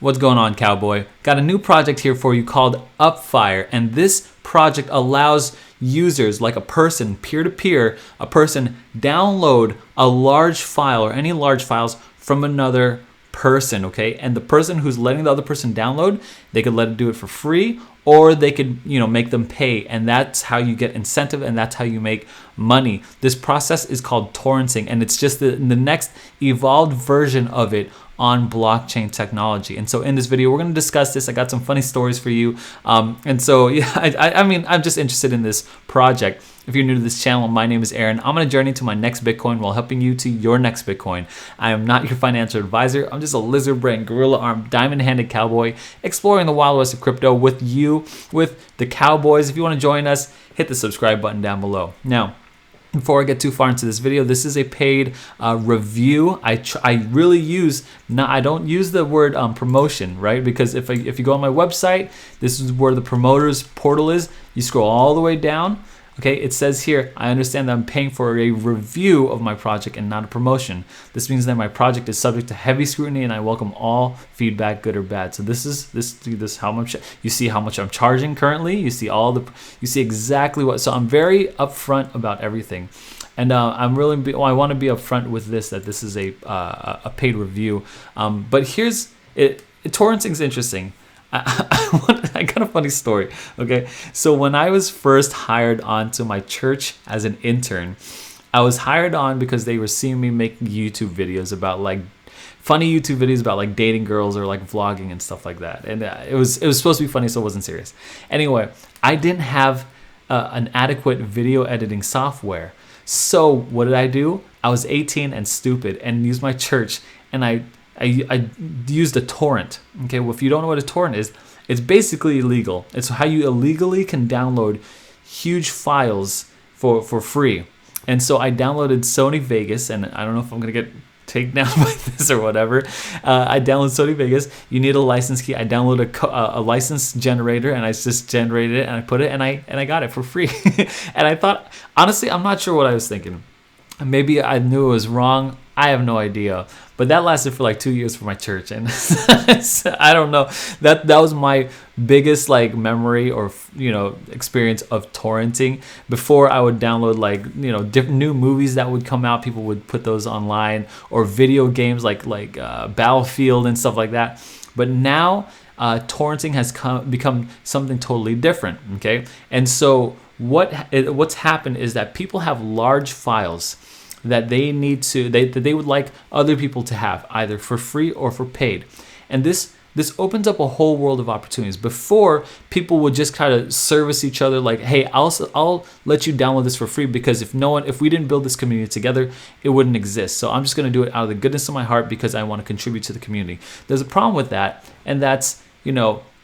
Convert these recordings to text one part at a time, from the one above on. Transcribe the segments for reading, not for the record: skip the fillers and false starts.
What's going on, cowboy? Got a new project here for you called Upfire, and this project allows users, like a person, peer-to-peer, a person download a large file or any large files from another person, okay? And the person who's letting the other person download, they could let it do it for free, or they could, make them pay, and that's how you get incentive, and that's how you make money. This process is called torrenting, and it's just the next evolved version of it on blockchain technology. And so in this video, we're going to discuss this. I got some funny stories for you. And so, yeah, I'm just interested in this project. If you're new to this channel, my name is Aaron. I'm on a journey to my next Bitcoin while helping you to your next Bitcoin. I am not your financial advisor. I'm just a lizard brain, gorilla armed, diamond handed cowboy exploring the wild west of crypto with you, with the cowboys. If you want to join us, hit the subscribe button down below. Now, before I get too far into this video, this is a paid review. I really use, I don't use the word promotion, right? Because if you go on my website, this is where the promoters portal is. You scroll all the way down. Okay, it says here, I understand that I'm paying for a review of my project and not a promotion. This means that my project is subject to heavy scrutiny and I welcome all feedback, good or bad. So this is how much you see how much I'm charging currently. You see exactly what. So I'm very upfront about everything. And I want to be upfront with this, that this is a paid review. But here's it. Torrenting is interesting. I got a funny story, okay? So when I was first hired on to my church as an intern, I was hired on because they were seeing me make YouTube videos about funny YouTube videos about dating girls or vlogging and stuff like that. And it was supposed to be funny, so it wasn't serious. Anyway, I didn't have an adequate video editing software. So what did I do? I was 18 and stupid and used my church, and I used a torrent. Okay, well, if you don't know what a torrent is, it's basically illegal. It's how you illegally can download huge files for free. And so I downloaded Sony Vegas, and I don't know if I'm gonna get taken down by this or whatever. I downloaded Sony Vegas. You need a license key. I downloaded a license generator, and I just generated it, and I put it, and I got it for free. And I thought, honestly, I'm not sure what I was thinking. Maybe I knew it was wrong. I have no idea. But that lasted for 2 years for my church, and I don't know. That was my biggest memory or experience of torrenting. Before I would download different new movies that would come out, people would put those online, or video games like Battlefield and stuff like that. But now torrenting has become something totally different. Okay, and so what's happened is that people have large files that they would like other people to have, either for free or for paid. And this opens up a whole world of opportunities. Before, people would just kind of service each other hey, I'll let you download this for free, because if we didn't build this community together, it wouldn't exist. So I'm just going to do it out of the goodness of my heart because I want to contribute to the community. There's a problem with that, and that's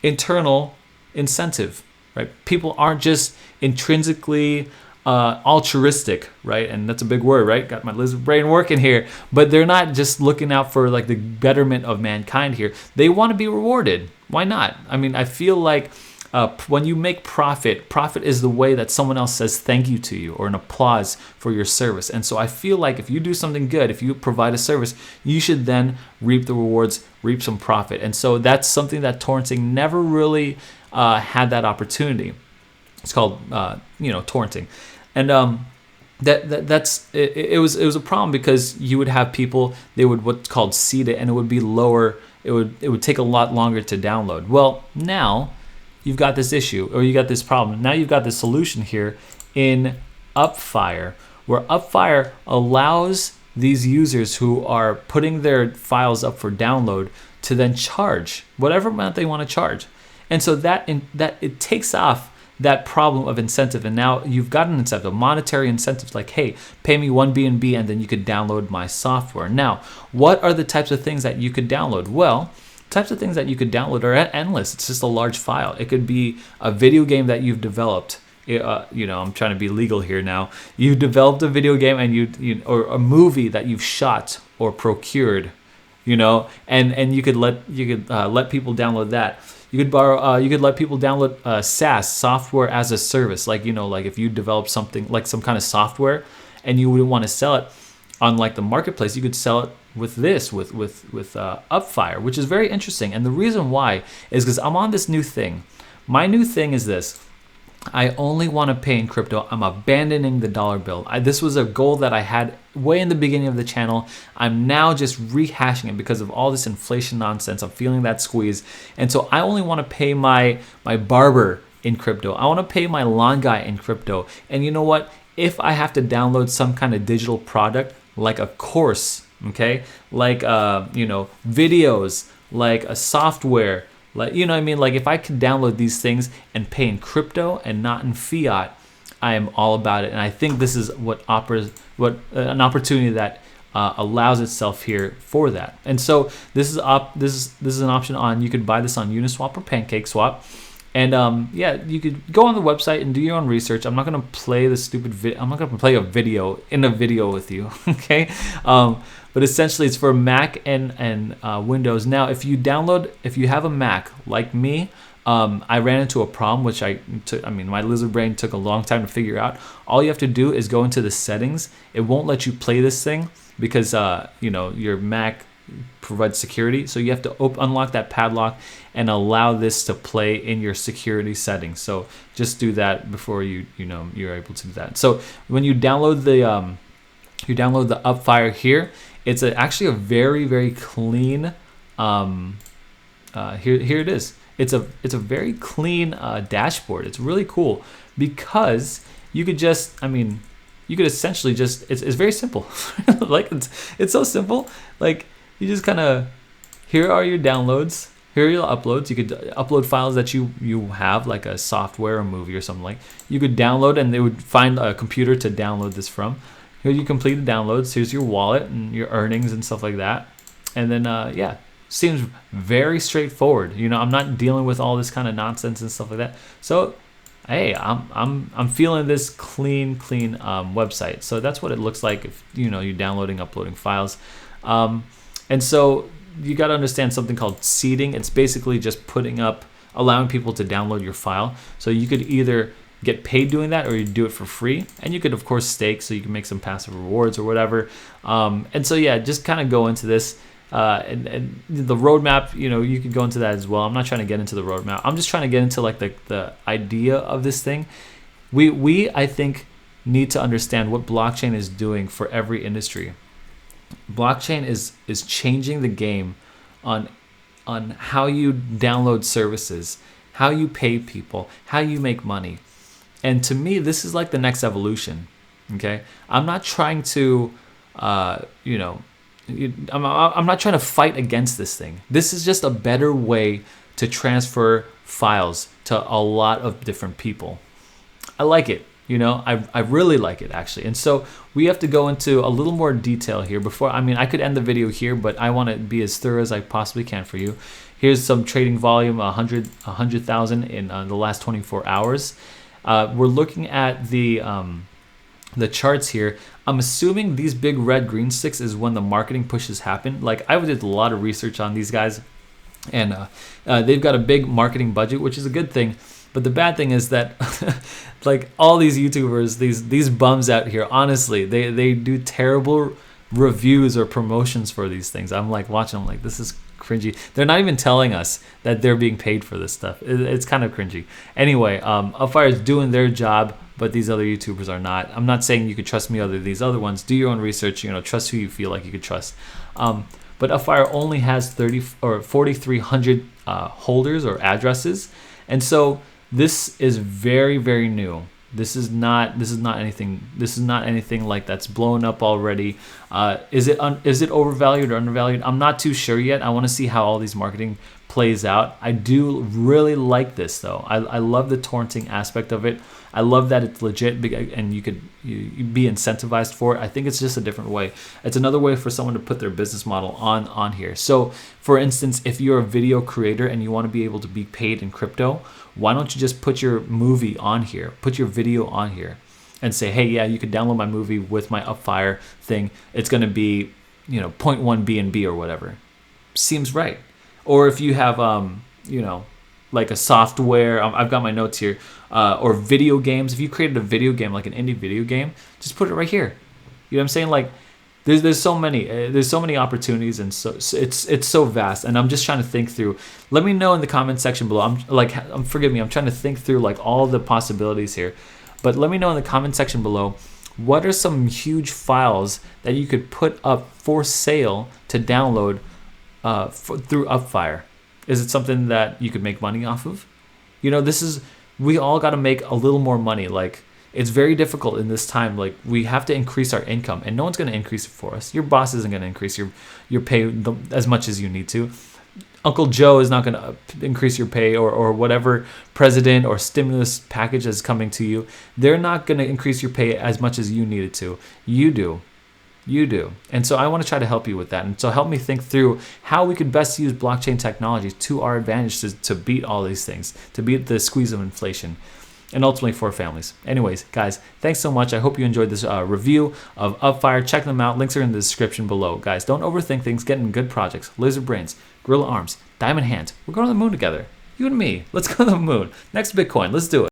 internal incentive, right? People aren't just intrinsically altruistic, right? And that's a big word, right? Got my lizard brain working here. But they're not just looking out for the betterment of mankind here. They want to be rewarded. Why not? I mean, I feel like when you make profit is the way that someone else says thank you to you, or an applause for your service. And so I feel like if you do something good, if you provide a service, you should then reap the rewards, reap some profit. And so that's something that torrenting never really had that opportunity. It's called torrenting. And it was a problem, because you would have people, they would what's called seed it, and it would be lower. It would take a lot longer to download. Well, now you've got this issue, or you got this problem. Now you've got the solution here in Upfire, where Upfire allows these users who are putting their files up for download to then charge whatever amount they want to charge. And so that it takes off that problem of incentive, and now you've got an incentive, monetary incentives, hey, pay me 1 BNB and then you could download my software. Now, what are the types of things that you could download? Well, types of things that you could download are endless. It's just a large file. It could be a video game that you've developed. I'm trying to be legal here now. You've developed a video game, and or a movie that you've shot or procured, and you could let people download that. You could let people download SaaS, software as a service, if you develop something some kind of software and you would want to sell it on the marketplace, you could sell it Upfire, which is very interesting. And the reason why is because I'm on this new thing. My new thing is this. I only want to pay in crypto. I'm abandoning the dollar bill. This was a goal that I had way in the beginning of the channel. I'm now just rehashing it because of all this inflation nonsense. I'm feeling that squeeze. And so I only want to pay my barber in crypto. I want to pay my lawn guy in crypto. And you know what? If I have to download some kind of digital product, like a course, okay, like videos, like a software, like, you know what I mean? Like, if I could download these things and pay in crypto and not in fiat, I am all about it. And I think this is an opportunity that allows itself here for that. And so this is an option on. You could buy this on Uniswap or PancakeSwap. And you could go on the website and do your own research. I'm not gonna play the stupid video. I'm not gonna play a video with you, okay? But essentially, it's for Mac and Windows. Now, if you have a Mac like me, I ran into a problem, which my lizard brain took a long time to figure out. All you have to do is go into the settings. It won't let you play this thing because your Mac provides security, so you have to unlock that padlock and allow this to play in your security settings. So just do that before you're able to do that. So when you download the Upfire here, it's actually a very, very clean here it is. It's a very clean dashboard. It's really cool because you could essentially just it's very simple. Like it's so simple. Like, you just kind of, here are your downloads, here are your uploads. You could upload files that you have, like a software or movie or something like. You could download and they would find a computer to download this from. Here you complete the downloads. Here's your wallet and your earnings and stuff like that. And then seems very straightforward. I'm not dealing with all this kind of nonsense and stuff like that. So hey, I'm feeling this clean website. So that's what it looks like if you're downloading, uploading files. And so you got to understand something called seeding. It's basically just allowing people to download your file. So you could either get paid doing that or you do it for free. And you could, of course, stake so you can make some passive rewards or whatever. And so, yeah, just kind of go into this. And the roadmap, you could go into that as well. I'm not trying to get into the roadmap. I'm just trying to get into like the idea of this thing. We I think, need to understand what blockchain is doing for every industry. Blockchain is changing the game on how you download services, how you pay people, how you make money. And to me, this is like the next evolution. Okay, I'm not trying to I'm not trying to fight against this thing. This is just a better way to transfer files to a lot of different people. I like it. I really like it, actually. And so we have to go into a little more detail here before. I could end the video here, but I want to be as thorough as I possibly can for you. Here's some trading volume, 100,000 in the last 24 hours. We're looking at the charts here. I'm assuming these big red green sticks is when the marketing pushes happen. Like, I did a lot of research on these guys, and they've got a big marketing budget, which is a good thing. But the bad thing is that like all these YouTubers, these bums out here, honestly, they do terrible reviews or promotions for these things. I'm like watching them like, this is cringy. They're not even telling us that they're being paid for this stuff. It's kind of cringy. Anyway, Upfire is doing their job, but these other YouTubers are not. I'm not saying you could trust me other these other ones. Do your own research, trust who you feel like you could trust. But Upfire only has 4,300 holders or addresses. And so this is very, very new. This is not anything like that's blown up already. Is it overvalued or undervalued? I'm not too sure yet. I want to see how all these marketing plays out. I do really like this though. I love the torrenting aspect of it. I love that it's legit and you could be incentivized for it. I think it's just a different way. It's another way for someone to put their business model on here. So for instance, if you're a video creator and you want to be able to be paid in crypto, why don't you just put your movie on here, put your video on here and say, hey, yeah, you could download my movie with my Upfire thing. It's going to be, 0.1 BNB or whatever. Seems right. Or if you have, like a software, I've got my notes here, or video games. If you created a video game, like an indie video game, just put it right here. You know what I'm saying? Like, there's so many opportunities, and it's so vast, and I'm just trying to think through. Let me know in the comment section below. Forgive me, I'm trying to think through like all the possibilities here, but let me know in the comment section below, what are some huge files that you could put up for sale to download through Upfire? Is it something that you could make money off of? We all got to make a little more money. Like, it's very difficult in this time. Like, we have to increase our income, and no one's going to increase it for us. Your boss isn't going to increase your pay as much as you need to. Uncle Joe is not going to increase your pay, or whatever president or stimulus package is coming to you. They're not going to increase your pay as much as you need it to. You do. And so I want to try to help you with that. And so help me think through how we could best use blockchain technology to our advantage to beat all these things, to beat the squeeze of inflation, and ultimately for families. Anyways, guys, thanks so much. I hope you enjoyed this review of Upfire. Check them out. Links are in the description below. Guys, don't overthink things. Get in good projects. Lizard brains, gorilla arms, diamond hands. We're going to the moon together. You and me. Let's go to the moon. Next Bitcoin. Let's do it.